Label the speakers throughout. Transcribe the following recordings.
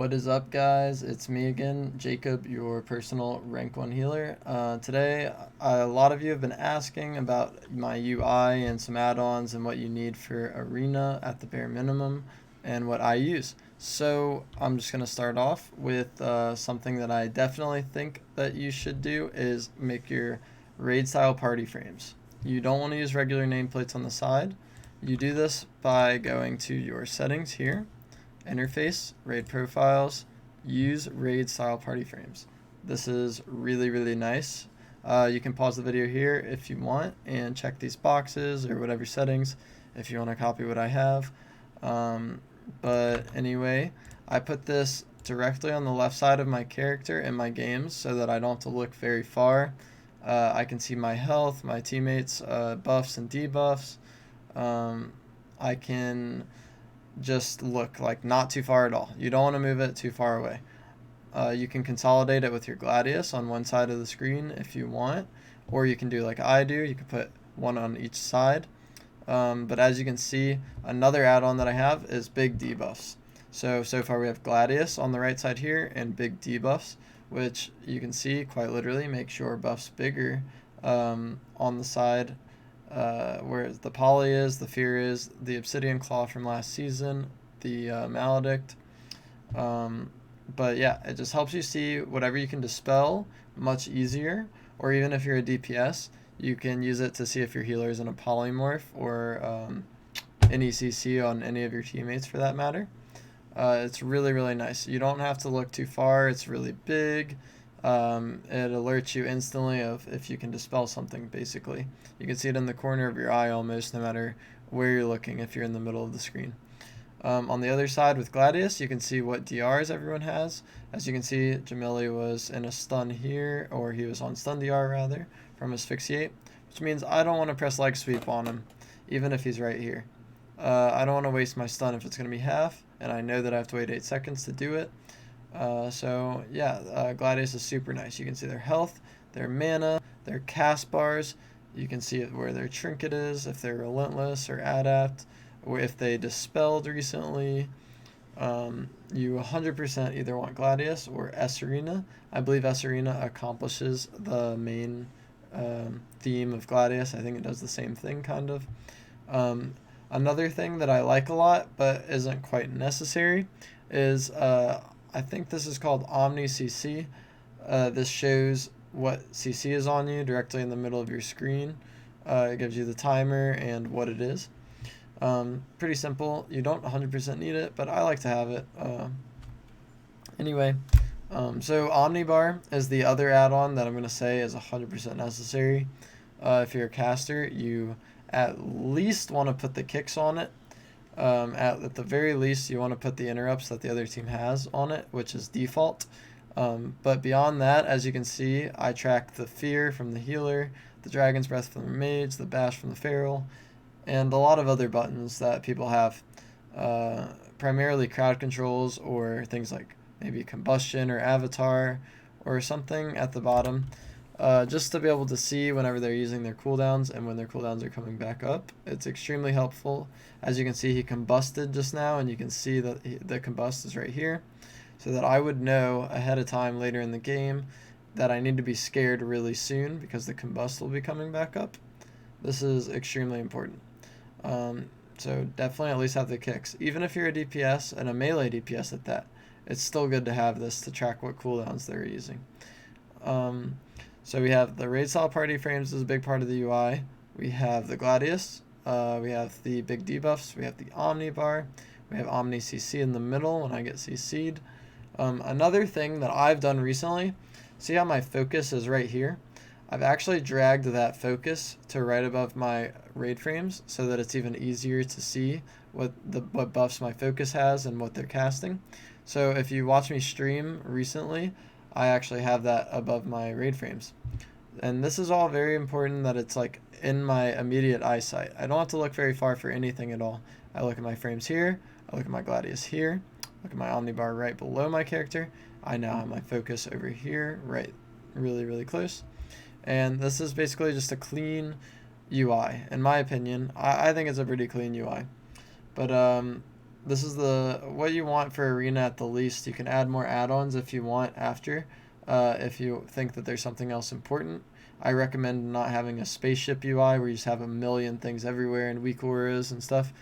Speaker 1: What is up, guys? It's me again, Jacob, your personal rank 1 healer. Today, a lot of you have been asking about my UI and some add-ons and what you need for Arena at the bare minimum and what I use. So I'm just going to start off with something that I definitely think that you should do is make your raid style party frames. You don't want to use regular nameplates on the side. You do this by going to your settings here, interface, raid profiles, use raid style party frames. This is really nice. You can pause the video here if you want and check these boxes or whatever settings if you want to copy what I have. But anyway, I put this directly on the left side of my character in my games so that I don't have to look very far. I can see my health, my teammates' buffs and debuffs. I can just look like not too far at all. You don't want to move it too far away. You can consolidate it with your Gladius on one side of the screen if you want, or you can do like I do. You can put one on each side. But as you can see, another add-on that I have is big debuffs. So far we have Gladius on the right side here and big debuffs, which you can see quite literally makes your buffs bigger on the side where the Poly is, the Fear is, the Obsidian Claw from last season, the Maledict. But yeah, it just helps you see whatever you can dispel much easier, or even if you're a DPS, you can use it to see if your healer is in a polymorph or any CC on any of your teammates for that matter. It's really nice. You don't have to look too far. It's really big. It alerts you instantly of if you can dispel something, basically. You can see it in the corner of your eye almost, no matter where you're looking if you're in the middle of the screen. On the other side with Gladius, you can see what DRs everyone has. As you can see, Jamili was in a stun here, or he was on stun DR rather, from Asphyxiate, which means I don't want to press leg sweep on him, even if he's right here. I don't want to waste my stun if it's going to be half, and I know that I have to wait 8 seconds to do it. So yeah, Gladius is super nice. You can see their health, their mana, their cast bars. You can see where their trinket is, if they're relentless or adapt, or if they dispelled recently. You 100% either want Gladius or S Arena. I believe S Arena accomplishes the main theme of Gladius. I think it does the same thing, kind of. Another thing that I like a lot, but isn't quite necessary, is I think this is called Omni CC. This shows what CC is on you directly in the middle of your screen. It gives you the timer and what it is. Pretty simple. You don't 100% need it, but I like to have it. Anyway, so Omnibar is the other add-on that I'm going to say is 100% necessary. If you're a caster, you at least want to put the kicks on it. At the very least, you want to put the interrupts that the other team has on it, which is default. But beyond that, as you can see, I track the Fear from the healer, the Dragon's Breath from the mage, the Bash from the feral, and a lot of other buttons that people have. Primarily crowd controls or things like maybe combustion or avatar or something at the bottom. Just to be able to see whenever they're using their cooldowns and when their cooldowns are coming back up. It's extremely helpful. As you can see, he combusted just now, and you can see that the combust is right here, so that I would know ahead of time later in the game that I need to be scared really soon because the combust will be coming back up. This is extremely important. So definitely at least have the kicks. Even if you're a DPS and a melee DPS at that, it's still good to have this to track what cooldowns they're using. So we have the raid style party frames is a big part of the UI. We have the Gladius. We have the big debuffs. We have the Omnibar. We have Omni CC in the middle when I get CC'd. Another thing that I've done recently, see how my focus is right here? I've actually dragged that focus to right above my raid frames so that it's even easier to see what buffs my focus has and what they're casting. So if you watch me stream recently, I actually have that above my raid frames. And this is all very important that it's like in my immediate eyesight. I don't have to look very far for anything at all. I look at my frames here, I look at my Gladius here, look at my Omnibar right below my character. I now have my focus over here, right, really close. And this is basically just a clean UI, in my opinion. I think it's a pretty clean UI. But this is the what you want for Arena at the least. You can add more add-ons if you want after, if you think that there's something else important. I recommend not having a spaceship UI where you just have a million things everywhere and weak auras and stuff.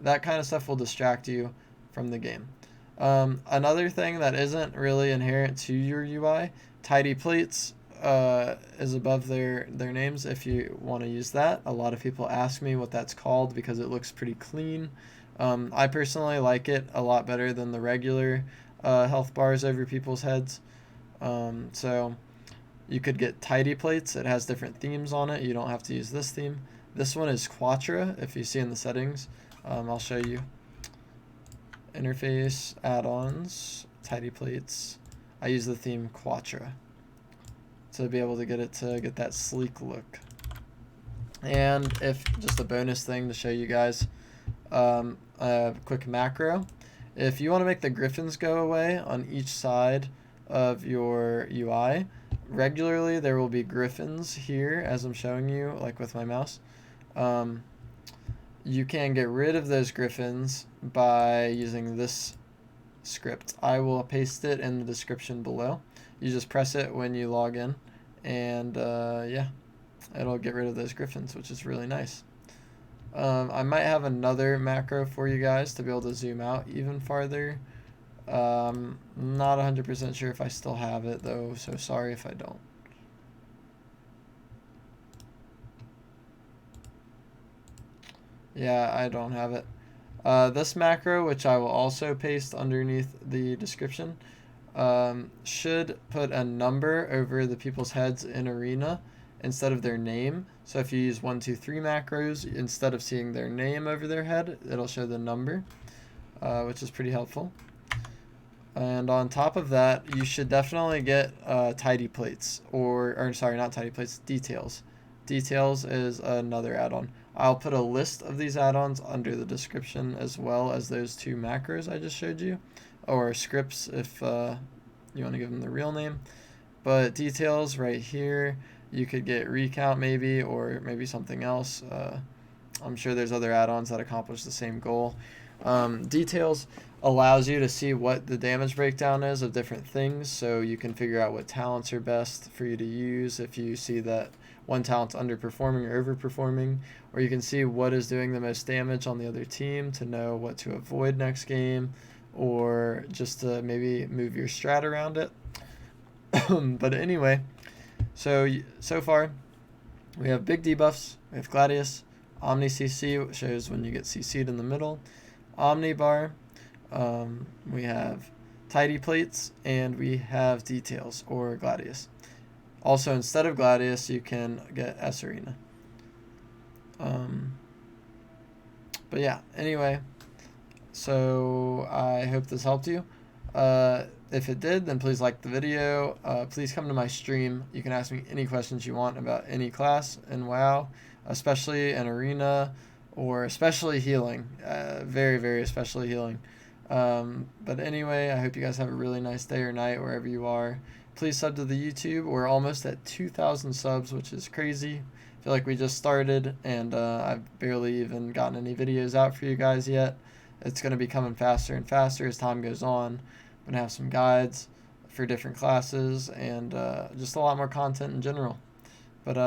Speaker 1: That kind of stuff will distract you from the game. Another thing that isn't really inherent to your UI, tidy plates is above their names if you want to use that. A lot of people ask me what that's called because it looks pretty clean. I personally like it a lot better than the regular health bars over people's heads. So you could get tidy plates. It has different themes on it. You don't have to use this theme. This one is Quatre, if you see in the settings. I'll show you. Interface, add-ons, tidy plates. I use the theme Quatre to be able to get it to get that sleek look. And if just a bonus thing to show you guys, a quick macro. If you want to make the griffins go away on each side of your UI, regularly there will be griffins here as I'm showing you, like with my mouse. You can get rid of those griffins by using this script. I will paste it in the description below. You just press it when you log in, and yeah, it'll get rid of those griffins, which is really nice. I might have another macro for you guys to be able to zoom out even farther. Not 100% sure if I still have it though, so sorry if I don't. Yeah, I don't have it. This macro, which I will also paste underneath the description, should put a number over the people's heads in Arena instead of their name. So if you use 1, 2, 3 macros, instead of seeing their name over their head, it'll show the number, which is pretty helpful. And on top of that, you should definitely get tidy plates, or sorry, not tidy plates, details. Details is another add-on. I'll put a list of these add-ons under the description as well as those 2 macros I just showed you, or scripts if you want to give them the real name. But details right here, you could get recount maybe, or maybe something else. I'm sure there's other add-ons that accomplish the same goal. Details allows you to see what the damage breakdown is of different things, so you can figure out what talents are best for you to use if you see that one talent's underperforming or overperforming, or you can see what is doing the most damage on the other team to know what to avoid next game, or just to maybe move your strat around it. But anyway, so far we have big debuffs, we have Gladius, Omni CC, which shows when you get CC'd in the middle, Omnibar, we have tidy plates, and we have details or Gladius. Also, instead of Gladius, you can get S Arena. But yeah, anyway, so I hope this helped you. If it did, then please like the video. Please come to my stream. You can ask me any questions you want about any class in WoW, especially in Arena, or especially healing. Very, very especially healing. But anyway, I hope you guys have a really nice day or night wherever you are. Please sub to the YouTube. We're almost at 2,000 subs, which is crazy. I feel like we just started, and I've barely even gotten any videos out for you guys yet. It's going to be coming faster and faster as time goes on. I'm going to have some guides for different classes, and just a lot more content in general. But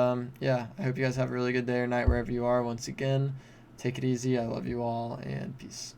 Speaker 1: yeah, I hope you guys have a really good day or night wherever you are. Once again, take it easy. I love you all, and peace.